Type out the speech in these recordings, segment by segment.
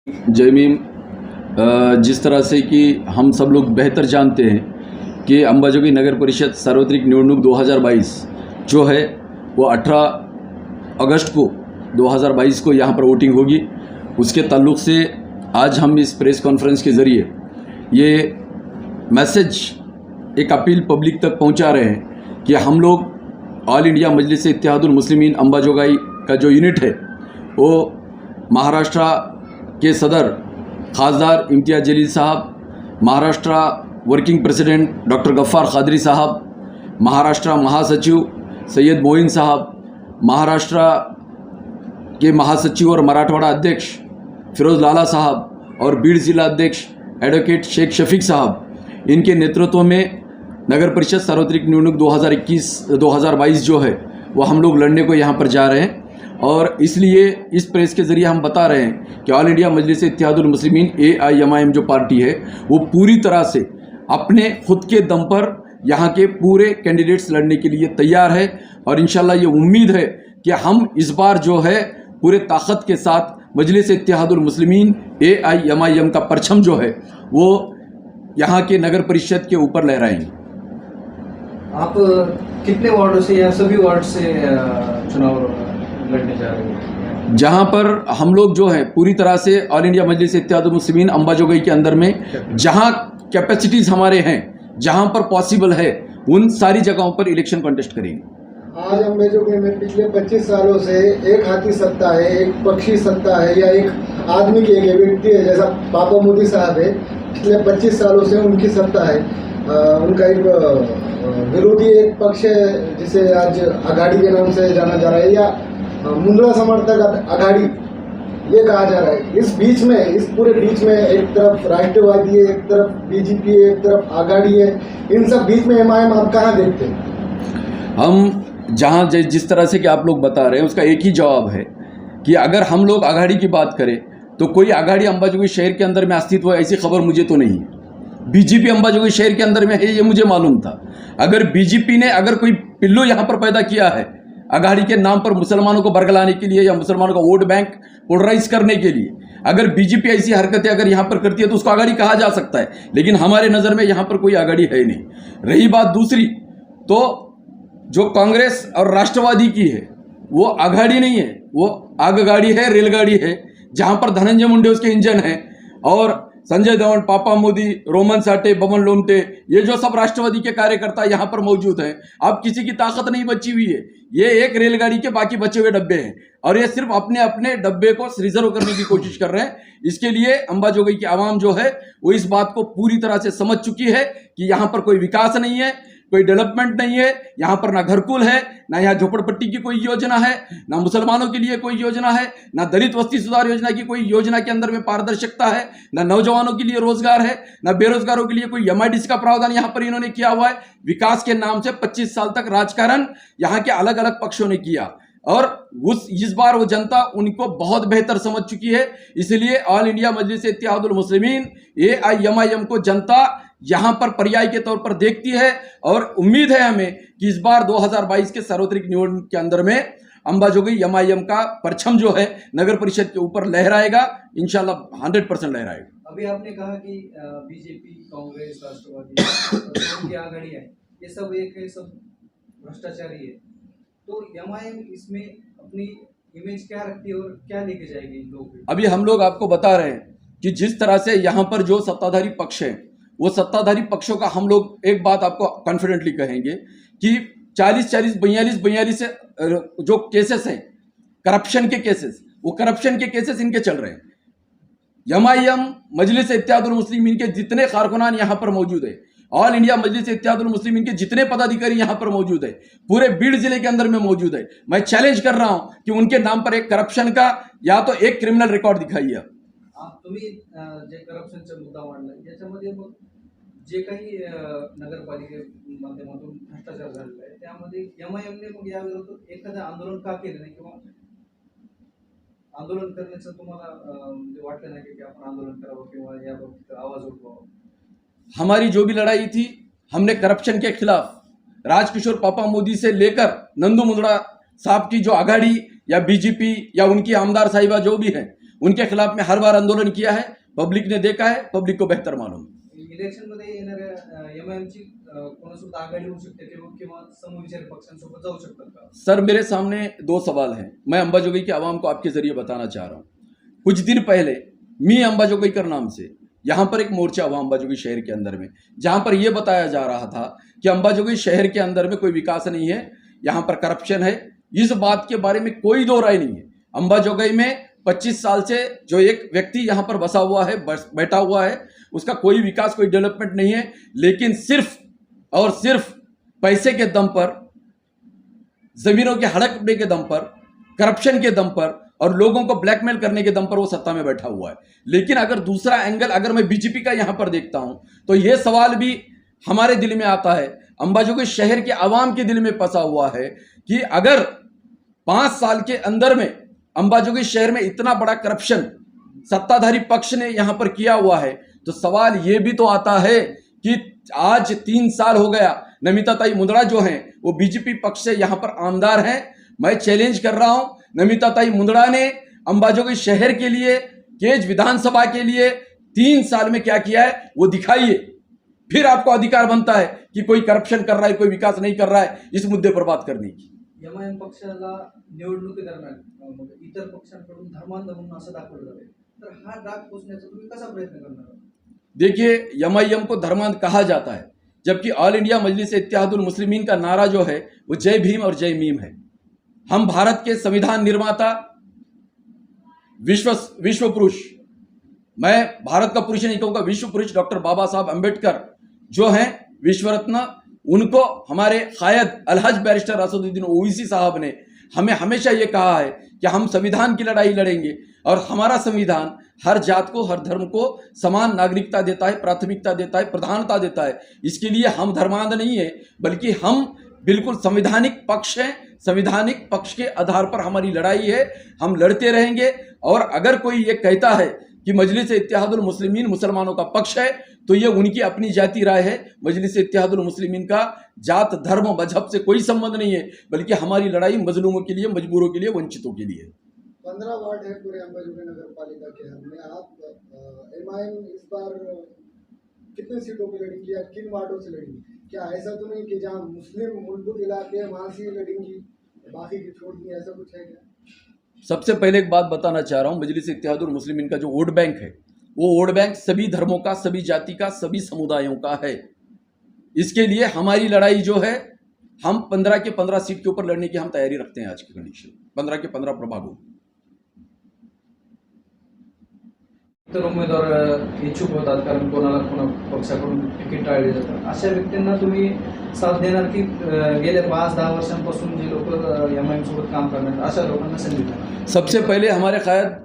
जय भीम। जिस तरह से कि हम सब लोग बेहतर जानते हैं कि अंबाजोगाई नगर परिषद सार्वत्रिक निवडणूक 2022 जो है वो 18 अगस्त को 2022 को यहाँ पर वोटिंग होगी। उसके ताल्लुक़ से आज हम इस प्रेस कॉन्फ्रेंस के ज़रिए ये मैसेज एक अपील पब्लिक तक पहुँचा रहे हैं कि हम लोग ऑल इंडिया मजलिस इत्तेहादुल मुस्लिमीन अंबाजोगाई का जो यूनिट है वो महाराष्ट्र के सदर खासदार इम्तियाज़ जलील साहब, Maharashtra working president doctor Gaffar Qadri साहब, महाराष्ट्र महासचिव सैयद मोइन साहब, महाराष्ट्र के महासचिव और मराठवाड़ा अध्यक्ष फिरोज़ लाला साहब और बीड़ जिला अध्यक्ष एडवोकेट शेख शफीक साहब, इनके नेतृत्व में नगर परिषद सार्वत्रिक निवडणूक 2022 जो है वो हम लोग लड़ने को यहाँ पर जा रहे हैं। और इसलिए इस प्रेस के ज़रिए हम बता रहे हैं कि ऑल इंडिया मजलिस इत्तेहादुल मुस्लिमीन AIMIM जो पार्टी है वो पूरी तरह से अपने खुद के दम पर यहाँ के पूरे कैंडिडेट्स लड़ने के लिए तैयार है। और इंशाल्लाह ये उम्मीद है कि हम इस बार जो है पूरे ताकत के साथ मजलिस इत्तेहादुल मुस्लिमीन AIMIM का परचम जो है वो यहाँ के नगर परिषद के ऊपर लहराएंगे। आप कितने वार्डों से या सभी वार्ड से चुनाव लड़ने जा रहे हैं? जहाँ पर हम लोग जो है पूरी तरह से ऑल इंडिया मजलिस इत्तेहादुल मुस्लिमीन अंबाजोगाई के अंदर में जहाँ कैपेसिटीज़ हमारे हैं, जहाँ पर पॉसिबल है, उन सारी जगहों पर इलेक्शन कॉन्टेस्ट करेंगे। आज अंबाजोगाई में पिछले 25 सालों से एक हाथी सत्ता है, एक पक्षी सत्ता है या एक आदमी की एक व्यक्ति है, जैसा पापा मोदी साहब है, पिछले 25 सालों से उनकी सत्ता है। उनका एक विरोधी एक पक्ष है जिसे आज आघाड़ी के नाम से जाना जा रहा है या मुंद्रा समर्थक आघाड़ी ये कहा जा रहा है। इस बीच में, इस पूरे बीच में एक तरफ राष्ट्रवादी है, एक तरफ BJP है, एक तरफ आघाड़ी है, इन सब बीच में MIM आप कहाँ देखते हैं? हम जहाँ जिस तरह से कि आप लोग बता रहे हैं उसका एक ही जवाब है कि अगर हम लोग आघाड़ी की बात करें तो कोई आघाड़ी अंबाजोगाई शहर के अंदर में अस्तित्व है ऐसी खबर मुझे तो नहीं है। BJP अंबाजोगाई शहर के अंदर में है ये मुझे मालूम था। अगर BJP ने अगर कोई पिल्लू यहाँ पर पैदा किया है आघाड़ी के नाम पर मुसलमानों को बरगलाने के लिए या मुसलमानों का वोट बैंक पोलराइज करने के लिए, अगर BJP ऐसी हरकतें अगर यहाँ पर करती है तो उसको आघाड़ी कहा जा सकता है। लेकिन हमारे नज़र में यहाँ पर कोई आघाड़ी है नहीं। रही बात दूसरी, तो जो कांग्रेस और राष्ट्रवादी की है वो आघाड़ी नहीं है, वो आगगाड़ी है, रेलगाड़ी है, जहाँ पर धनंजय मुंडे उसके इंजन है और संजय धवन, पापा मोदी, रोमन साठे, बबन लोमटे, ये जो सब राष्ट्रवादी के कार्यकर्ता यहाँ पर मौजूद हैं। अब किसी की ताकत नहीं बची हुई है, ये एक रेलगाड़ी के बाकी बचे हुए डब्बे हैं और ये सिर्फ अपने अपने डब्बे को रिजर्व करने की कोशिश कर रहे हैं। इसके लिए अंबाजोगाई की आवाम जो है वो इस बात को पूरी तरह से समझ चुकी है कि यहाँ पर कोई विकास नहीं है, कोई डेवलपमेंट नहीं है, यहाँ पर ना घरकुल है, ना यहाँ झोपड़पट्टी की कोई योजना है, ना मुसलमानों के लिए कोई योजना है, ना दलित वस्ती सुधार योजना की कोई योजना के अंदर में पारदर्शिता है, ना नौजवानों के लिए रोजगार है, ना बेरोजगारों के लिए कोई MIDC का प्रावधान यहाँ पर इन्होंने किया हुआ है। विकास के नाम से 25 साल तक राजकारण यहाँ के अलग अलग पक्षों ने किया और इस बार वो जनता उनको बहुत बेहतर समझ चुकी है। इसलिए ऑल इंडिया मजलिस इत्तेहादुल मुस्लिमीन AIMIM को जनता यहाँ पर पर्याय के तौर पर देखती है और उम्मीद है हमें कि इस बार 2022 के सार्वत्रिक निवडणूक के अंदर में अंबाजोगाई MIM का परचम जो है नगर परिषद के ऊपर लहराएगा, इंशाल्लाह 100% लहराएगा। अभी आपने कहा कि BJP, कांग्रेस, राष्ट्रवादी की आघाड़ी है, ये सब एक है, सब भ्रष्टाचारी है, तो MIM इसमें अपनी इमेज क्या रखती है और क्या लेके जाएगी इन लोगों को? अभी हम लोग आपको बता रहे हैं कि जिस तरह से यहाँ पर जो सत्ताधारी पक्ष है वो सत्ताधारी पक्षों का हम लोग एक बात आपको कॉन्फिडेंटली कहेंगे कि 42 से जो केसेस हैं करप्शन के केसेस, वो करप्शन के केसेस इनके चल रहे हैं। MIM मजलिस इत्तेहादुल मुस्लिमीन के जितने कारकुनान यहाँ पर मौजूद है, ऑल इंडिया मजलिस इत्तेहादुल मुस्लिमीन के जितने पदाधिकारी यहाँ पर मौजूद है, पूरे बीड़ जिले के अंदर में मौजूद है। मैं चैलेंज कर रहा हूँ कि उनके नाम पर एक करप्शन का या तो एक क्रिमिनल रिकॉर्ड दिखाइए। तुम्ही जे करप्शनचा मुद्दा मांडला याच्यामध्ये मग जे काही नगरपालिके माध्यमातून भ्रष्टाचार झालेला आहे त्यामध्ये MIM ने मग या विरोधात एखादं आंदोलन का केलं नाही किंवा आंदोलन करण्याचं तुम्हाला वाटलं नाही की आपण आंदोलन करावं किंवा याबाबत आवाज उठवावा? हमारी जो भी लड़ाई थी हमने करप्शन के खिलाफ राजकिशोर पापा मोदी से लेकर नंदू मुंदड़ा साहब की जो आघाड़ी या BJP या उनकी आमदार साहिबा जो भी हैं उनके खिलाफ में हर बार आंदोलन किया है, पब्लिक ने देखा है, पब्लिक को बेहतर मालूम है। इलेक्शन मध्ये येणाऱ्या एमआयएमची कोणासोबत आघाडी होऊ शकते किंवा समविचारी पक्षांसोबत जाऊ शकतात का? सर मेरे सामने दो सवाल हैं, मैं अंबाजोगई की आवाम को आपके जरिए बताना चाह रहा हूँ। कुछ दिन पहले मी अंबाजोगईकर नाम से यहाँ पर एक मोर्चा हुआ अंबाजोगई शहर के अंदर में, जहाँ पर यह बताया जा रहा था कि अंबाजोगई शहर के अंदर में कोई विकास नहीं है, यहाँ पर करप्शन है। इस बात के बारे में कोई दो राय नहीं है। अंबाजोगई में 25 साल से जो एक व्यक्ति यहाँ पर बसा हुआ है, बैठा हुआ है, उसका कोई विकास, कोई डेवलपमेंट नहीं है, लेकिन सिर्फ और सिर्फ पैसे के दम पर, जमीनों के हड़पने के दम पर, करप्शन के दम पर और लोगों को ब्लैकमेल करने के दम पर वो सत्ता में बैठा हुआ है। लेकिन अगर दूसरा एंगल अगर मैं बीजेपी का यहां पर देखता हूं तो यह सवाल भी हमारे दिल में आता है, अंबाजोगई शहर के आवाम के दिल में फंसा हुआ है कि अगर 5 साल के अंदर में अंबाजोगई शहर में इतना बड़ा करप्शन सत्ताधारी पक्ष ने यहां पर किया हुआ है, तो सवाल यह भी तो आता है कि आज 3 साल हो गया, नमिता ताई मुंदड़ा जो हैं वो बीजेपी पक्ष से यहां पर आमदार हैं। मैं चैलेंज कर रहा हूं, नमिता ताई मुंदड़ा ने अंबाजोगई शहर के लिए, केज विधानसभा के लिए 3 साल में क्या किया है वो दिखाइए, फिर आपको अधिकार बनता है कि कोई करप्शन कर रहा है, कोई विकास नहीं कर रहा है, इस मुद्दे पर बात करने की। एमआयएम पक्षाला निवडणुकीदरम्यान इतर पक्षांकडून धर्मांध म्हणून असं दाखवलं जाते, तर हा डाग पोचण्याचा तुम्ही कसा प्रयत्न करणार आहात? देखिए, एमआईएम को धर्मांध कहा जाता है, जबकि ऑल इंडिया मजलिस इत्तेहादुल मुस्लिमीन का नारा जो है वो जय भीम और जय मीम है। हम भारत के संविधान निर्माता, विश्व पुरुष, मैं भारत का पुरुष नहीं कहूंगा, विश्व पुरुष डॉक्टर बाबा साहब अंबेडकर जो हैं विश्व रत्न, उनको हमारे कायद अलहज बैरिस्टर असदुद्दीन ओवैसी साहब ने हमें हमेशा ये कहा है कि हम संविधान की लड़ाई लड़ेंगे और हमारा संविधान हर जात को, हर धर्म को समान नागरिकता देता है, प्राथमिकता देता है, प्रधानता देता है। इसके लिए हम धर्मांध नहीं है, बल्कि हम बिल्कुल संवैधानिक पक्ष हैं। संवैधानिक पक्ष के आधार पर हमारी लड़ाई है, हम लड़ते रहेंगे। और अगर कोई ये कहता है कि मजलिस इत्तेहादुल मुस्लिमीन मुसलमानों का पक्ष है, तो ये उनकी अपनी जाति राय है। मजलिस इत्तेहादुल मुस्लिमीन का जात, धर्म, मजहब से कोई संबंध नहीं है, बल्कि हमारी लड़ाई मजलूमों के लिए, मजबूरों के लिए, वंचितों के लिए। 15 वार्ड है पूरे अंबाजोगई नगर पालिका के हद में। आप एमआईएम इस बार कितने सीटों पर लड़ेंगी या किन वार्डों से लड़ेंगी? क्या ऐसा तो नहीं कि जहाँ मुस्लिम मूलभूत इलाके हैं वहां से लड़ेंगी, बाकी की छोड़ दी, ऐसा कुछ है क्या? सबसे पहले एक बात बताना चाह रहा हूं, मजलिस इत्तेहादुल मुस्लिमीन का जो वोट बैंक है, वो वोट बैंक सभी धर्मों का, सभी जाति का, सभी समुदायों का है। इसके लिए हमारी लड़ाई जो है, हम 15 के 15 सीट के ऊपर लड़ने की हम तैयारी रखते हैं। आज की कंडीशन 15 के 15 प्रभागों। इतर उमेदवार इच्छुक होतात, कारण कोणाला पक्षाकडून तिकीट टाळले जातात, अशा व्यक्तींना तुम्ही साथ देणार की गेल्या 5-10 वर्षांपासून जे लोक एमआईएम सोबत काम करणार अशा लोकांना संधी देणार? सबसे पहले हमारे कायद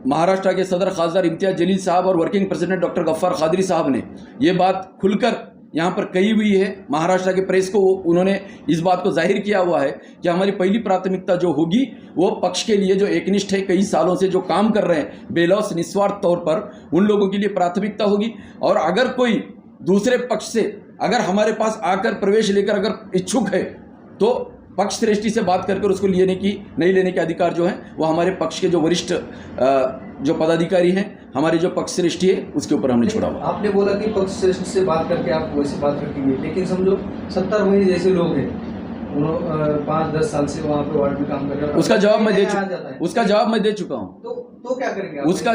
महाराष्ट्र के सदर खासदार इम्तियाज जलील साहब और working president doctor Gaffar Qadri साहब ने ये बात खुलकर यहाँ पर कही हुई है। महाराष्ट्र के प्रेस को उन्होंने इस बात को जाहिर किया हुआ है कि हमारी पहली प्राथमिकता जो होगी वो पक्ष के लिए जो एकनिष्ठ है, कई सालों से जो काम कर रहे हैं बेलौस निस्वार्थ तौर पर, उन लोगों के लिए प्राथमिकता होगी। और अगर कोई दूसरे पक्ष से अगर हमारे पास आकर प्रवेश लेकर अगर इच्छुक है, तो पक्ष श्रेष्ठी से बात कर उसको नहीं लेने के अधिकार जो है वो हमारे पक्ष के जो वरिष्ठ जो पदाधिकारी हैं, हमारे जो पक्ष श्रेष्ठी है, उसके ऊपर हमने छोड़ा हुआ। आपने बोला कि पक्ष श्रेष्ठ से बात करके आप वैसे बात रखेंगे, लेकिन समझो 70 महीने जैसे लोग हैं, 5-10 साल से वहाँ पे वार्ड में काम कर रहे हैं, उसका जवाब मैं दे चुका हूँ। तो क्या करेंगे? उसका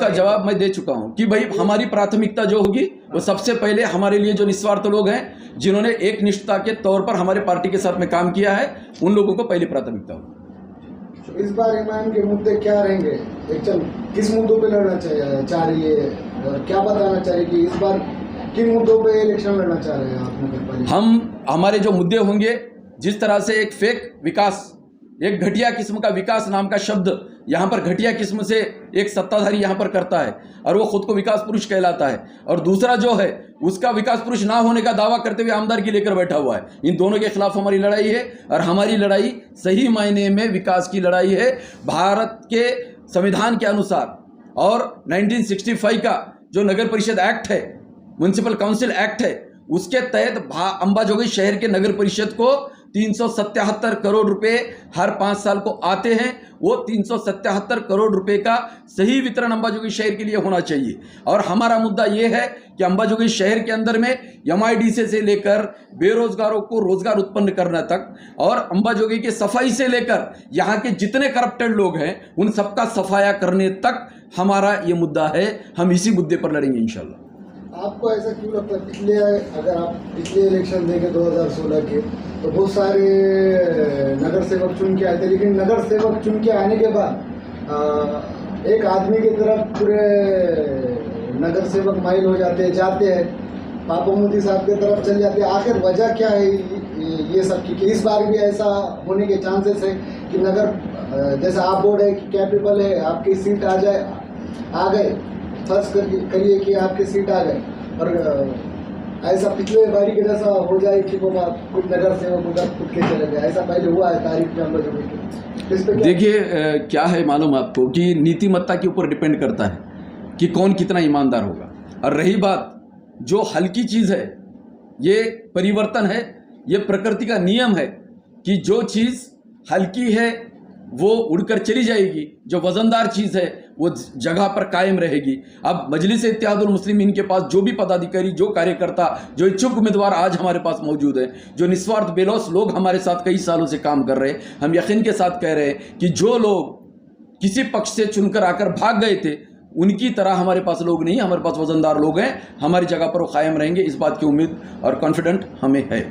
जवाब मैं दे चुका हूँ कि भाई हमारी प्राथमिकता जो होगी वो सबसे पहले हमारे लिए जो निस्वार्थ लोग हैं, जिन्होंने एक निष्ठता के तौर पर हमारे पार्टी के साथ में काम किया है, उन लोगों को पहली प्राथमिकता होगी। इस बार एमआईएम के मुद्दे क्या रहेंगे? किस मुद्दों पे लड़ना चाह रही है, क्या बताना चाहिए कि इस बार किन मुद्दों पे इलेक्शन लड़ना चाह रहे हैं आप नगर पालिका? हमारे जो मुद्दे होंगे, जिस तरह से एक फेक विकास, एक घटिया किस्म का विकास नाम का शब्द यहाँ पर घटिया किस्म से एक सत्ताधारी यहाँ पर करता है और वो खुद को विकास पुरुष कहलाता है, और दूसरा जो है उसका विकास पुरुष ना होने का दावा करते हुए आमदार की लेकर बैठा हुआ है। इन दोनों के खिलाफ हमारी लड़ाई है, और हमारी लड़ाई सही मायने में विकास की लड़ाई है। भारत के संविधान के अनुसार और 1965 का जो नगर परिषद एक्ट है, म्युनिसिपल काउंसिल एक्ट है, उसके तहत अंबाजोगई शहर के नगर परिषद को 377 करोड़ रुपए हर 5 साल को आते हैं। वो 377 करोड़ रुपए का सही वितरण अंबाजोगाई शहर के लिए होना चाहिए। और हमारा मुद्दा ये है कि अंबाजोगाई शहर के अंदर में MIDC से लेकर बेरोजगारों को रोजगार उत्पन्न करने तक और अंबाजोगाई की सफाई से लेकर यहाँ के जितने करप्टेड लोग हैं उन सबका सफाया करने तक हमारा ये मुद्दा है। हम इसी मुद्दे पर लड़ेंगे इंशाल्लाह। आपको ऐसा क्यों लगता है, अगर आप पिछले इलेक्शन देखें 2016 के, तो बहुत सारे नगर सेवक चुन के आए थे, लेकिन नगर सेवक चुन के आने के बाद एक आदमी की तरफ पूरे नगर सेवक माइल हो जाते हैं, पापा मोदी साहब की तरफ चल जाते हैं। आखिर वजह क्या है ये सब की, कि इस बार भी ऐसा होने के चांसेस है कि नगर जैसा आप बोल रहे हैं कि कैपेबल है, आपकी सीट आ गए, फर्ज करिए कि आपकी सीट आ गए और ऐसा पिछले बारी के जैसा हो जाए कि वो कुछ नगर सेवक उधर खुद के चले गए, ऐसा पहले हुआ है तारीख में अंबाजोगाई की। देखिए क्या है मालूम आपको कि नीतिमत्ता के ऊपर डिपेंड करता है कि कौन कितना ईमानदार होगा। और रही बात जो हल्की चीज़ है, ये परिवर्तन है, ये प्रकृति का नियम है कि जो चीज़ हल्की है वो उड़कर चली जाएगी, जो वजनदार चीज़ है वो जगह पर कायम रहेगी। अब मजलिस इत्तेहादुल मुस्लिमीन के पास जो भी पदाधिकारी, जो कार्यकर्ता, जो इच्छुक उम्मीदवार आज हमारे पास मौजूद है, जो निस्वार्थ बेलौस लोग हमारे साथ कई सालों से काम कर रहे हैं, हम यकीन के साथ कह रहे हैं कि जो लोग किसी पक्ष से चुनकर आकर भाग गए थे उनकी तरह हमारे पास लोग नहीं, हमारे पास वजनदार लोग हैं, हमारी जगह पर वो कायम रहेंगे। इस बात की उम्मीद और कॉन्फिडेंट हमें है।